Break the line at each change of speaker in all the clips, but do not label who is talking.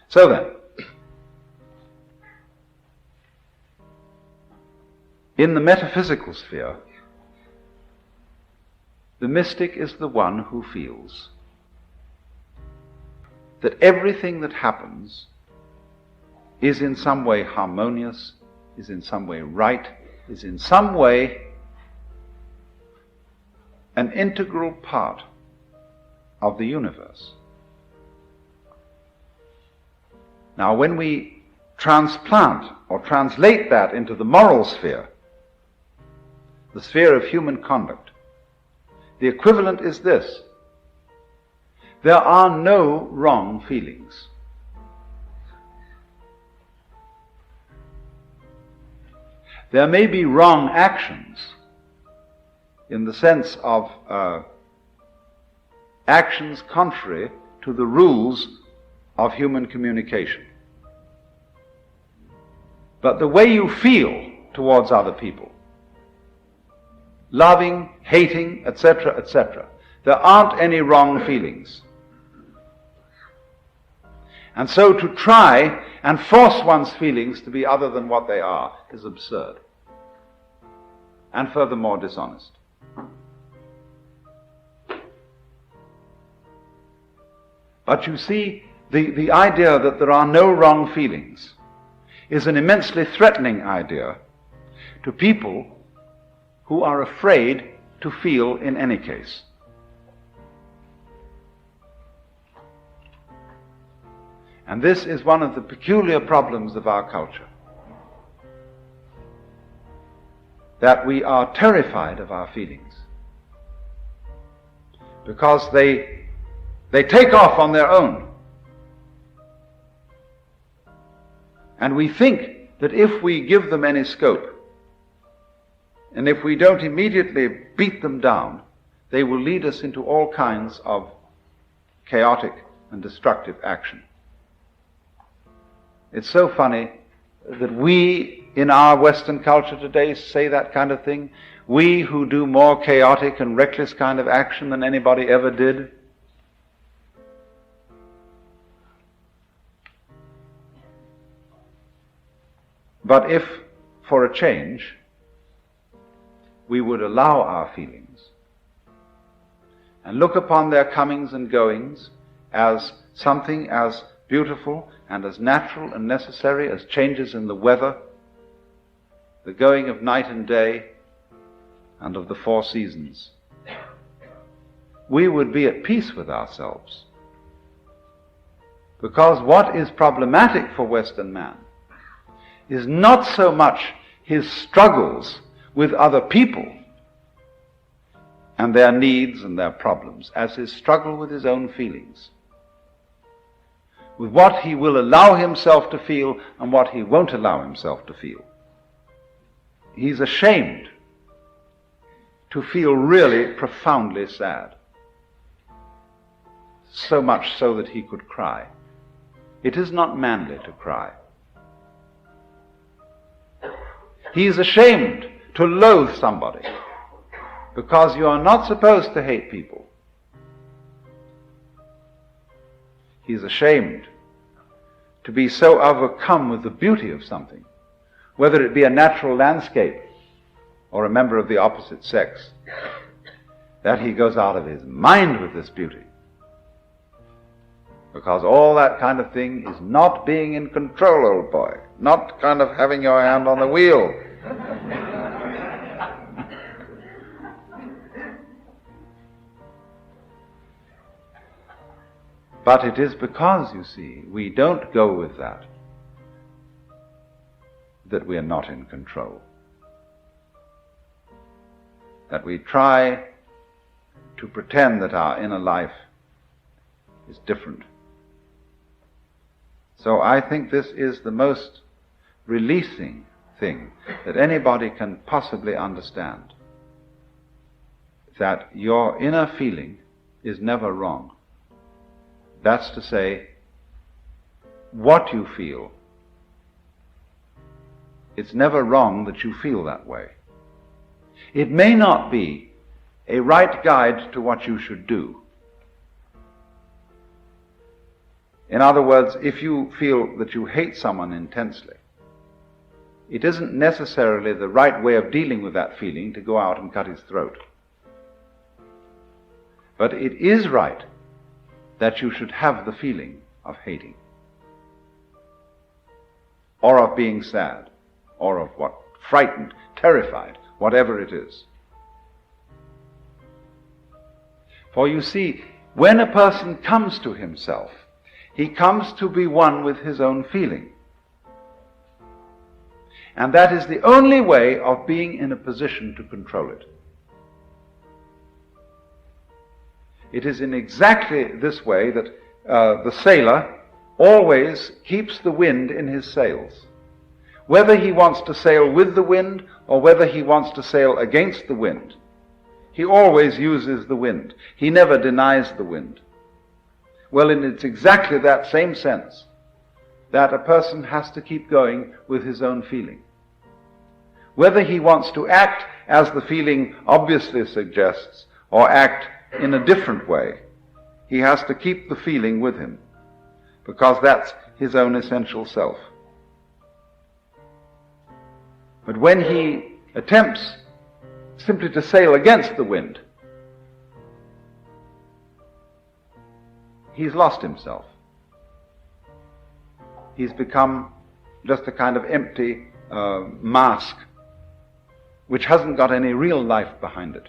So then, in the metaphysical sphere, the mystic is the one who feels that everything that happens is in some way harmonious, is in some way right, is in some way an integral part of the universe. Now, when we transplant or translate that into the moral sphere, the sphere of human conduct, the equivalent is this: there are no wrong feelings. There may be wrong actions in the sense of actions contrary to the rules of human communication. But the way you feel towards other people, loving, hating, etc., etc., there aren't any wrong feelings. And so to try and force one's feelings to be other than what they are is absurd, and furthermore dishonest. But you see, the idea that there are no wrong feelings is an immensely threatening idea to people who are afraid to feel in any case. And this is one of the peculiar problems of our culture, that we are terrified of our feelings because they take off on their own. And we think that if we give them any scope, and if we don't immediately beat them down, they will lead us into all kinds of chaotic and destructive action. It's so funny that we, in our Western culture today, say that kind of thing. We who do more chaotic and reckless kind of action than anybody ever did. But if, for a change, we would allow our feelings and look upon their comings and goings as something as beautiful and as natural and necessary as changes in the weather, the going of night and day, and of the four seasons, we would be at peace with ourselves. Because what is problematic for Western man is not so much his struggles with other people and their needs and their problems as his struggle with his own feelings, with what he will allow himself to feel and what he won't allow himself to feel. He's ashamed to feel really profoundly sad, so much so that he could cry. It is not manly to cry. He is ashamed to loathe somebody, because you are not supposed to hate people. He is ashamed to be so overcome with the beauty of something, whether it be a natural landscape or a member of the opposite sex, that he goes out of his mind with this beauty. Because all that kind of thing is not being in control, old boy, not kind of having your hand on the wheel. But it is because, you see, we don't go with that we are not in control. That we try to pretend that our inner life is different. So I think this is the most releasing thing that anybody can possibly understand. That your inner feeling is never wrong. That's to say, what you feel, it's never wrong that you feel that way. It may not be a right guide to what you should do, In other words, if you feel that you hate someone intensely, it isn't necessarily the right way of dealing with that feeling to go out and cut his throat. But it is right that you should have the feeling of hating, or of being sad, or of what? Frightened, terrified, whatever it is. For you see, when a person comes to himself, he comes to be one with his own feeling. And that is the only way of being in a position to control it. It is in exactly this way that the sailor always keeps the wind in his sails. Whether he wants to sail with the wind or whether he wants to sail against the wind, he always uses the wind. He never denies the wind. Well, and it's exactly that same sense that a person has to keep going with his own feeling. Whether he wants to act as the feeling obviously suggests or act in a different way, he has to keep the feeling with him, because that's his own essential self. But when he attempts simply to sail against the wind, he's lost himself. He's become just a kind of empty mask which hasn't got any real life behind it.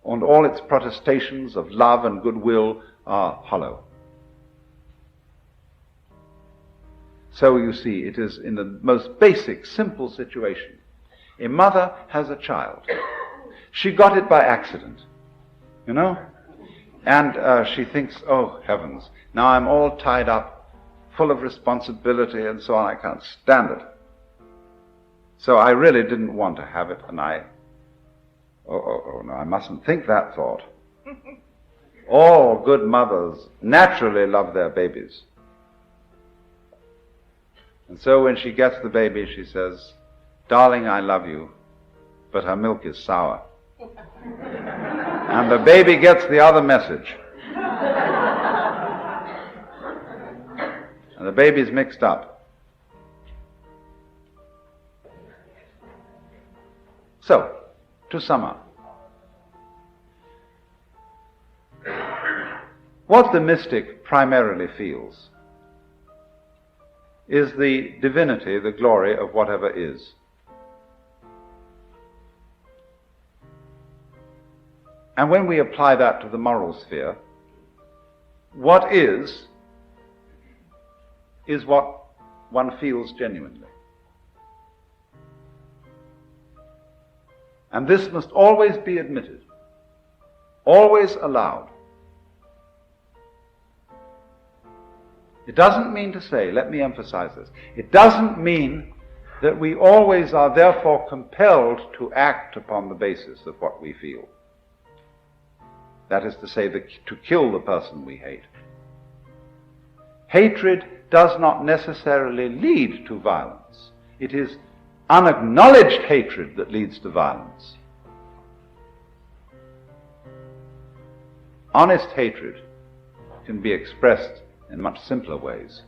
And all its protestations of love and goodwill are hollow. So you see, it is in the most basic, simple situation. A mother has a child. She got it by accident, you know? And she thinks, oh heavens, now I'm all tied up, full of responsibility and so on, I can't stand it. So I really didn't want to have it, and no, I mustn't think that thought. All good mothers naturally love their babies. And so when she gets the baby, she says, darling, I love you, but her milk is sour. And the baby gets the other message. And the baby's mixed up. So, to sum up, what the mystic primarily feels is the divinity, the glory of whatever is. And when we apply that to the moral sphere, what is what one feels genuinely. And this must always be admitted, always allowed. It doesn't mean to say, let me emphasize this, it doesn't mean that we always are therefore compelled to act upon the basis of what we feel. That is to say, to kill the person we hate. Hatred does not necessarily lead to violence. It is unacknowledged hatred that leads to violence. Honest hatred can be expressed in much simpler ways.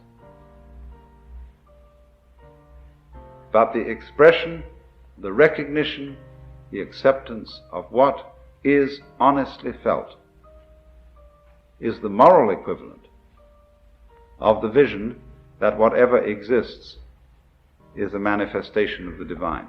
But the expression, the recognition, the acceptance of what is honestly felt is the moral equivalent of the vision that whatever exists is a manifestation of the divine.